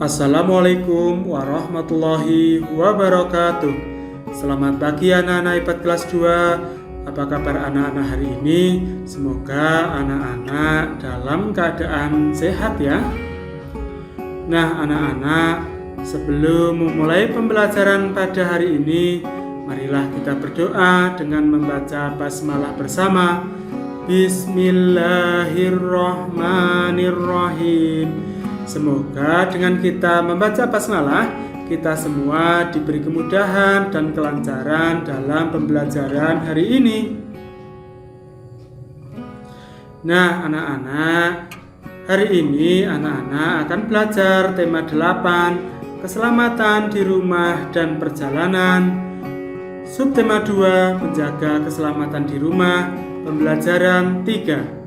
Assalamualaikum warahmatullahi wabarakatuh. Selamat pagi anak-anak IPA kelas 2. Apa kabar anak-anak hari ini? Semoga anak-anak dalam keadaan sehat ya. Nah anak-anak, sebelum memulai pembelajaran pada hari ini, marilah kita berdoa dengan membaca basmalah bersama. Bismillahirrahmanirrahim. Semoga dengan kita membaca basmalah, kita semua diberi kemudahan dan kelancaran dalam pembelajaran hari ini. Nah anak-anak, hari ini anak-anak akan belajar tema 8, keselamatan di rumah dan perjalanan. Subtema 2, menjaga keselamatan di rumah, pembelajaran 3.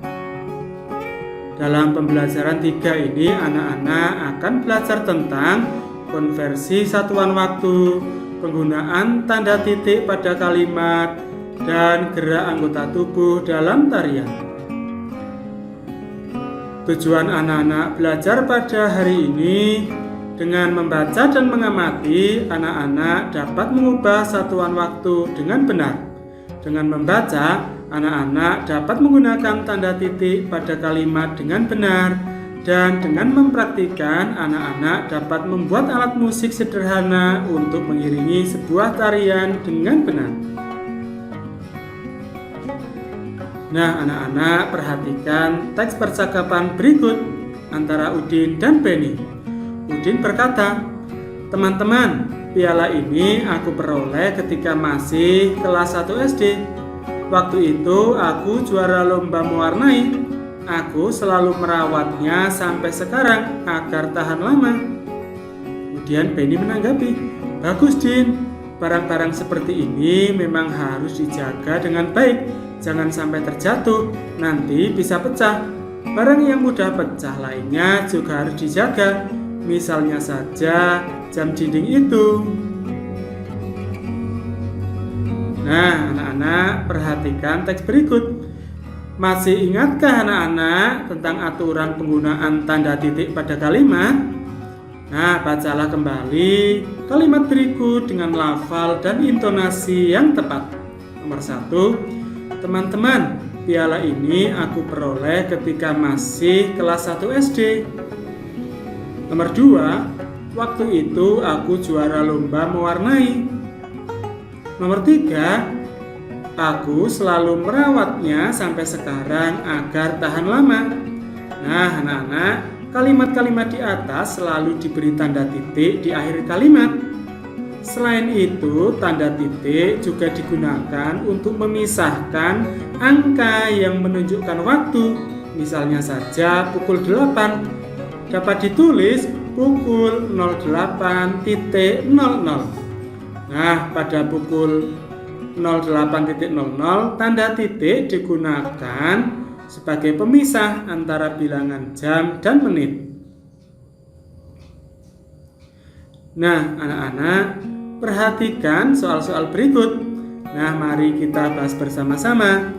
Dalam pembelajaran 3 ini anak-anak akan belajar tentang konversi satuan waktu, penggunaan tanda titik pada kalimat, dan gerak anggota tubuh dalam tarian. Tujuan anak-anak belajar pada hari ini, dengan membaca dan mengamati, anak-anak dapat mengubah satuan waktu dengan benar. Dengan membaca, anak-anak dapat menggunakan tanda titik pada kalimat dengan benar, dan dengan mempraktikkan, anak-anak dapat membuat alat musik sederhana untuk mengiringi sebuah tarian dengan benar. Nah anak-anak, perhatikan teks percakapan berikut antara Udin dan Benny. Udin berkata, "Teman-teman, piala ini aku peroleh ketika masih kelas 1 SD. Waktu itu aku juara lomba mewarnai. Aku selalu merawatnya sampai sekarang agar tahan lama." Kemudian Benny menanggapi, "Bagus Din, barang-barang seperti ini memang harus dijaga dengan baik. Jangan sampai terjatuh, nanti bisa pecah. Barang yang mudah pecah lainnya juga harus dijaga. Misalnya saja jam dinding itu." Nah anak-anak, perhatikan teks berikut. Masih ingatkah anak-anak tentang aturan penggunaan tanda titik pada kalimat? Nah bacalah kembali kalimat berikut dengan lafal dan intonasi yang tepat. Nomor 1, teman-teman, piala ini aku peroleh ketika masih kelas 1 SD. Nomor 2, waktu itu aku juara lomba mewarnai. Nomor 3, aku selalu merawatnya sampai sekarang agar tahan lama. Nah anak-anak, kalimat-kalimat di atas selalu diberi tanda titik di akhir kalimat. Selain itu, tanda titik juga digunakan untuk memisahkan angka yang menunjukkan waktu. Misalnya saja pukul 8 dapat ditulis pukul 08.00. Nah, pada pukul 08.00 tanda titik digunakan sebagai pemisah antara bilangan jam dan menit. Nah, anak-anak, perhatikan soal-soal berikut. Nah, mari kita bahas bersama-sama.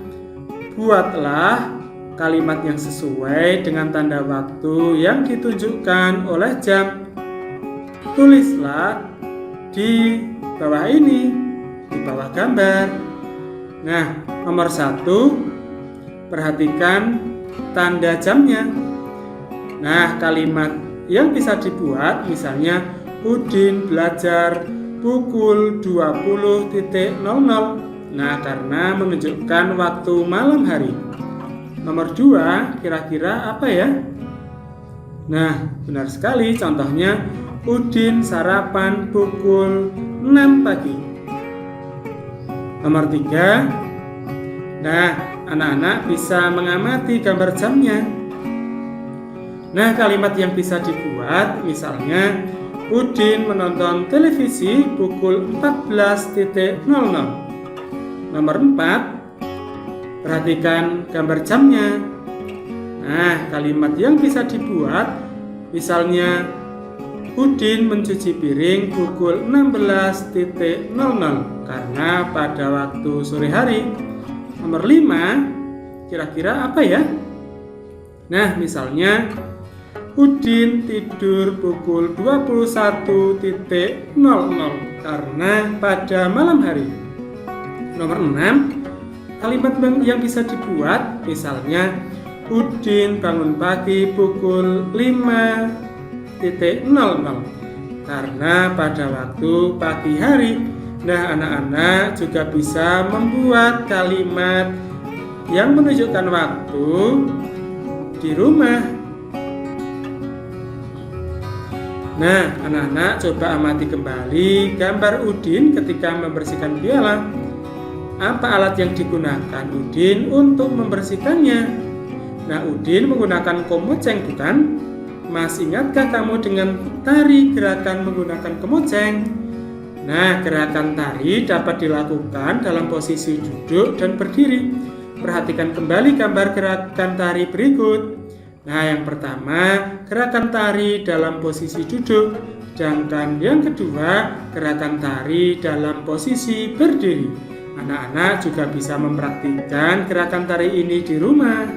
Buatlah kalimat yang sesuai dengan tanda waktu yang ditunjukkan oleh jam. Tulislah di bawah ini, di bawah gambar. Nah, nomor 1, perhatikan tanda jamnya. Nah, kalimat yang bisa dibuat misalnya Udin belajar pukul 20.00. Nah, karena menunjukkan waktu malam hari. Nomor 2, kira-kira apa ya? Nah, benar sekali, contohnya Udin sarapan pukul 6 pagi. Nomor 3, nah anak-anak bisa mengamati gambar jamnya. Nah kalimat yang bisa dibuat misalnya Udin menonton televisi pukul 14.00. Nomor 4, perhatikan gambar jamnya. Nah kalimat yang bisa dibuat misalnya Udin mencuci piring pukul 16.00 karena pada waktu sore hari. Nomor 5, kira-kira apa ya? Nah, misalnya Udin tidur pukul 21.00 karena pada malam hari. Nomor 6, kalimat yang bisa dibuat misalnya Udin bangun pagi pukul 5.00 karena pada waktu pagi hari. Nah, anak-anak juga bisa membuat kalimat yang menunjukkan waktu di rumah. Nah, anak-anak coba amati kembali gambar Udin ketika membersihkan piala. Apa alat yang digunakan Udin untuk membersihkannya? Nah, Udin menggunakan komoceng, bukan? Masih ingatkah kamu dengan tari gerakan menggunakan komoceng? Nah, gerakan tari dapat dilakukan dalam posisi duduk dan berdiri. Perhatikan kembali gambar gerakan tari berikut. Nah, yang pertama, gerakan tari dalam posisi duduk. Sedangkan yang kedua, gerakan tari dalam posisi berdiri. Anak-anak juga bisa mempraktikkan gerakan tari ini di rumah.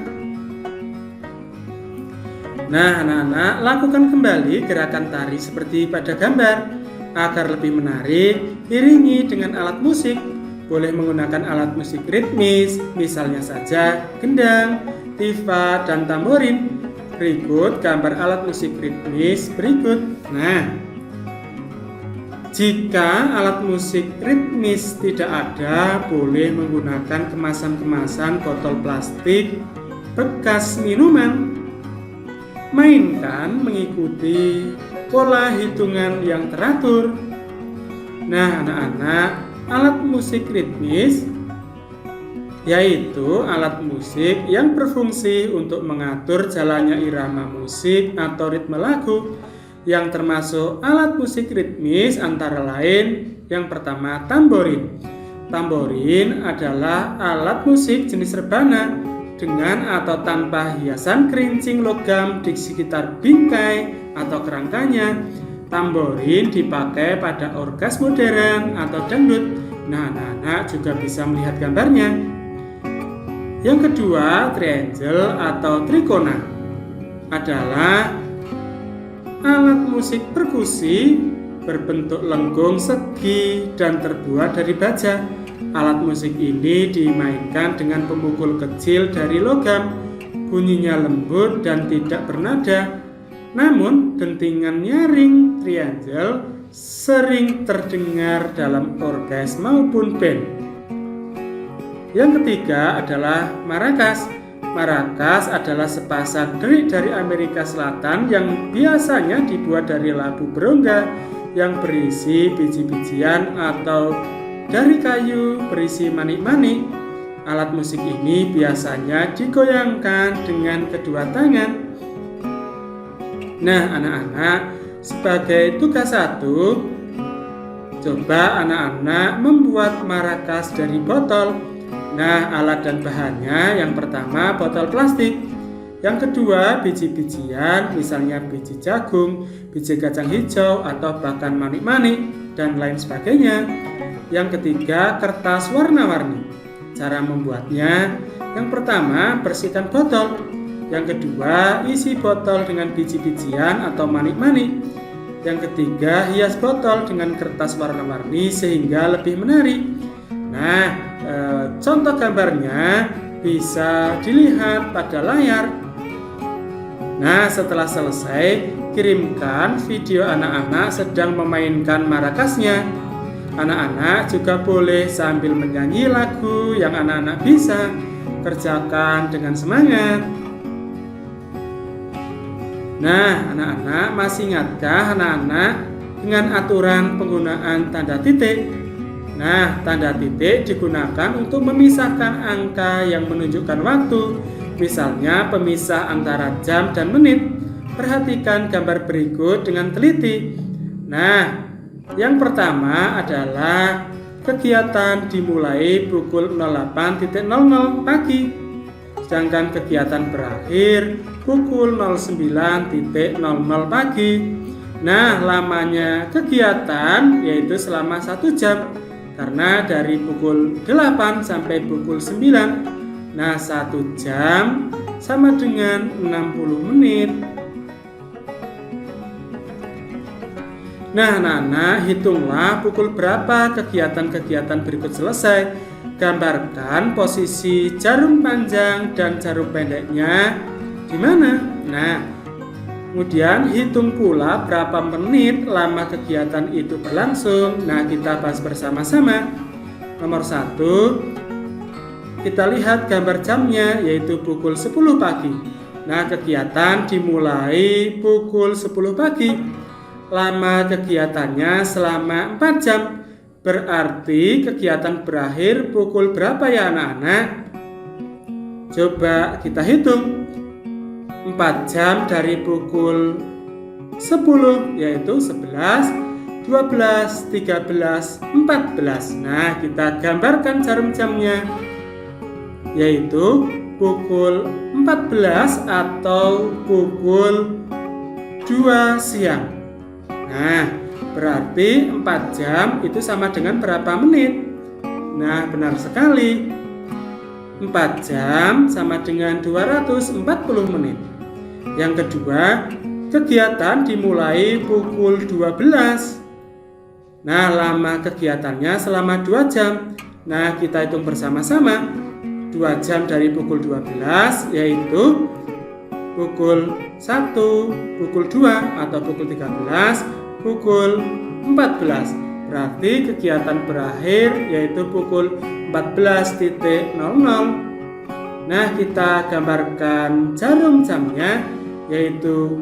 Nah, anak-anak lakukan kembali gerakan tari seperti pada gambar. Agar lebih menarik, iringi dengan alat musik. Boleh menggunakan alat musik ritmis, misalnya saja gendang, tifa, dan tamborin. Berikut gambar alat musik ritmis berikut. Nah, jika alat musik ritmis tidak ada, boleh menggunakan kemasan-kemasan botol plastik bekas minuman. Mainkan mengikuti pola hitungan yang teratur. Nah, anak-anak, alat musik ritmis yaitu alat musik yang berfungsi untuk mengatur jalannya irama musik atau ritme lagu. Yang termasuk alat musik ritmis antara lain yang pertama tamborin. Tamborin adalah alat musik jenis rebana dengan atau tanpa hiasan kerincing logam di sekitar bingkai atau kerangkanya. Tamborin dipakai pada orgas modern atau dangdut. Nah, anak-anak juga bisa melihat gambarnya. Yang kedua, triangle atau trikona adalah alat musik perkusi berbentuk lengkung segi dan terbuat dari baja. Alat musik ini dimainkan dengan pemukul kecil dari logam. Bunyinya lembut dan tidak bernada. Namun, dentingan nyaring triangle sering terdengar dalam orgas maupun band. Yang ketiga adalah maracas. Maracas adalah sepasang derik dari Amerika Selatan yang biasanya dibuat dari labu berongga yang berisi biji-bijian atau dari kayu berisi manik-manik. Alat musik ini biasanya digoyangkan dengan kedua tangan. Nah, anak-anak, sebagai tugas 1, coba anak-anak membuat maracas dari botol. Nah, alat dan bahannya yang pertama botol plastik. Yang kedua biji-bijian, misalnya biji jagung, biji kacang hijau, atau bahkan manik-manik dan lain sebagainya. Yang ketiga kertas warna-warni. Cara membuatnya, yang pertama bersihkan botol. Yang kedua isi botol dengan biji-bijian atau manik-manik. Yang ketiga hias botol dengan kertas warna-warni sehingga lebih menarik. Nah, contoh gambarnya bisa dilihat pada layar. Nah, setelah selesai, kirimkan video anak-anak sedang memainkan maracasnya. Anak-anak juga boleh sambil menyanyi lagu yang anak-anak bisa. Kerjakan dengan semangat. Nah, anak-anak masih ingatkah anak-anak dengan aturan penggunaan tanda titik? Nah, tanda titik digunakan untuk memisahkan angka yang menunjukkan waktu. Misalnya pemisah antara jam dan menit. Perhatikan gambar berikut dengan teliti. Nah, yang pertama adalah kegiatan dimulai pukul 08.00 pagi. Sedangkan kegiatan berakhir pukul 09.00 pagi. Nah, lamanya kegiatan yaitu selama 1 jam. Karena dari pukul 8 sampai pukul 9. Nah, 1 jam sama dengan 60 menit. Nah, anak-anak, hitunglah pukul berapa kegiatan-kegiatan berikut selesai. Gambarkan posisi jarum panjang dan jarum pendeknya di mana. Nah, kemudian hitung pula berapa menit lama kegiatan itu berlangsung. Nah, kita bahas bersama-sama. Nomor 1, kita lihat gambar jamnya, yaitu pukul 10 pagi. Nah, kegiatan dimulai pukul 10 pagi. Lama kegiatannya selama 4 jam. Berarti kegiatan berakhir pukul berapa ya anak-anak? Coba kita hitung. 4 jam dari pukul 10, yaitu 11, 12, 13, 14. Nah, kita gambarkan jarum jamnya, yaitu pukul 14 atau pukul 2 siang. Nah, berarti 4 jam itu sama dengan berapa menit? Nah, benar sekali. 4 jam sama dengan 240 menit. Yang kedua, kegiatan dimulai pukul 12. Nah, lama kegiatannya selama 2 jam. Nah, kita hitung bersama-sama. 2 jam dari pukul 12, yaitu pukul 1, pukul 2, atau pukul 13, pukul 14. Berarti kegiatan berakhir yaitu pukul 14.00. Nah, kita gambarkan jarum jamnya, yaitu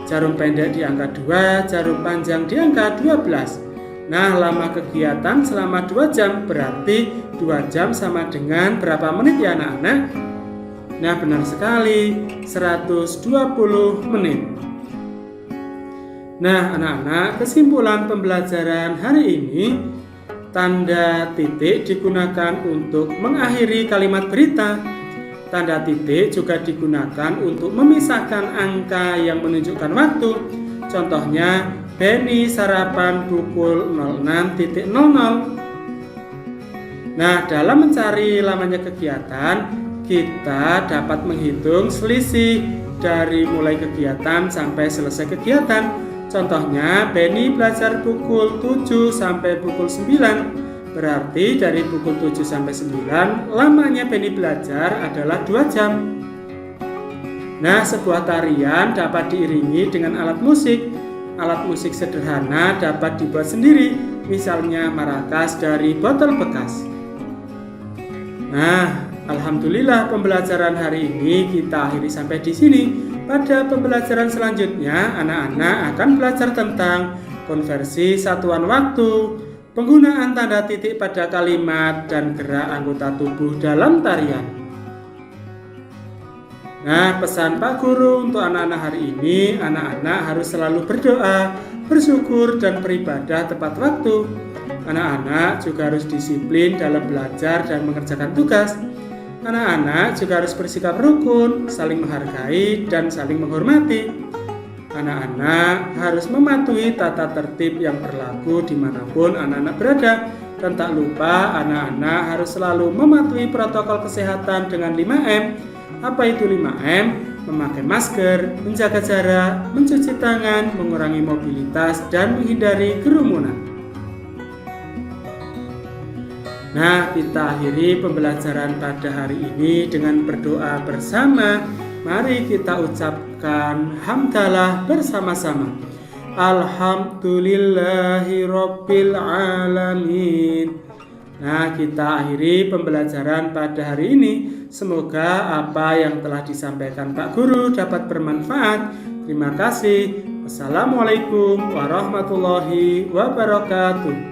jarum pendek di angka 2, jarum panjang di angka 12. Nah, lama kegiatan selama 2 jam, berarti 2 jam sama dengan berapa menit ya anak-anak? Nah, benar sekali, 120 menit. Nah, anak-anak, kesimpulan pembelajaran hari ini, tanda titik digunakan untuk mengakhiri kalimat berita. Tanda titik juga digunakan untuk memisahkan angka yang menunjukkan waktu. Contohnya, Benny sarapan pukul 06.00. Nah, dalam mencari lamanya kegiatan, kita dapat menghitung selisih dari mulai kegiatan sampai selesai kegiatan. Contohnya, Benny belajar pukul 7 sampai pukul 9. Berarti dari pukul 7 sampai 9, lamanya Benny belajar adalah 2 jam. Nah, sebuah tarian dapat diiringi dengan alat musik. Alat musik sederhana dapat dibuat sendiri, misalnya marakas dari botol bekas. Nah, alhamdulillah pembelajaran hari ini kita akhiri sampai di sini. Pada pembelajaran selanjutnya, anak-anak akan belajar tentang konversi satuan waktu, penggunaan tanda titik pada kalimat, dan gerak anggota tubuh dalam tarian. Nah, pesan Pak Guru untuk anak-anak hari ini, anak-anak harus selalu berdoa, bersyukur, dan beribadah tepat waktu. Anak-anak juga harus disiplin dalam belajar dan mengerjakan tugas. Anak-anak juga harus bersikap rukun, saling menghargai, dan saling menghormati. Anak-anak harus mematuhi tata tertib yang berlaku dimanapun anak-anak berada. Dan tak lupa, anak-anak harus selalu mematuhi protokol kesehatan dengan 5M. Apa itu 5M? Memakai masker, menjaga jarak, mencuci tangan, mengurangi mobilitas, dan menghindari kerumunan. Nah, kita akhiri pembelajaran pada hari ini dengan berdoa bersama. Mari kita ucapkan hamdalah bersama-sama. Alhamdulillahi Rabbil Alamin. Nah, kita akhiri pembelajaran pada hari ini. Semoga apa yang telah disampaikan Pak Guru dapat bermanfaat. Terima kasih. Wassalamualaikum warahmatullahi wabarakatuh.